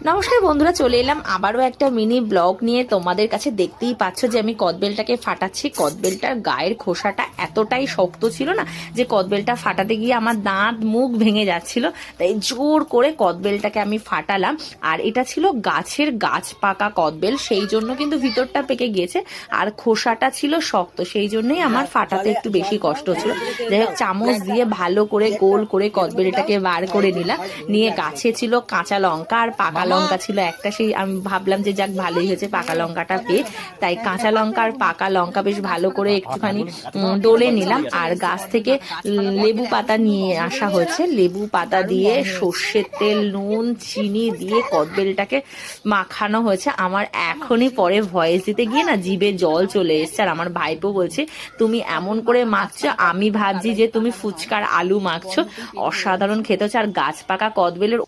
নমস্কার বন্ধুরা, চলে এলাম আবারও একটা মিনি ব্লগ নিয়ে। তোমাদের কাছে দেখতেই পাচ্ছ যে আমি কদবেলটাকে ফাটাচ্ছি। কদবেলটার গায়ের খোসাটা এতটাই শক্ত ছিল না যে কদবেলটা ফাটাতে গিয়ে আমার দাঁত মুখ ভেঙে যাচ্ছিল, তাই জোর করে কদবেলটাকে আমি ফাটালাম। আর এটা ছিল গাছের গাছ পাকা কদবেল, সেই জন্য কিন্তু ভিতরটা পেকে গিয়েছে, আর খোসাটা ছিল শক্ত, সেই জন্যই আমার ফাটাতে একটু বেশি কষ্ট ছিল। যাই হোক, চামচ দিয়ে ভালো করে গোল করে কদবেলটাকে বার করে নিলাম। নিয়ে গাছে ছিল কাঁচা লঙ্কা আর পাকা লঙ্কা ছিল একটা, সেই আমি ভাবলাম যে যাক ভালোই হয়েছে পাকা লঙ্কাটা পেয়ে, তাই কাঁচা লঙ্কা আর পাকা লঙ্কা বেশ ভালো করে একটুখানি ডলে নিলাম। আর গাছ থেকে লেবু পাতা নিয়ে আসা হয়েছে, লেবু পাতা দিয়ে সর্ষের তেল, নুন, চিনি দিয়ে কদবেলটাকে মাখানো হয়েছে। আমার এখনই পরে ভয়েস দিতে গিয়ে না জিভে জল চলে এসছে। আর আমার ভাইপো বলছে তুমি এমন করে মাখছো, আমি ভাবছি যে তুমি ফুচকার আলু মাখছো। অসাধারণ খেতে হচ্ছে। আর গাছ পাকা কদবেলের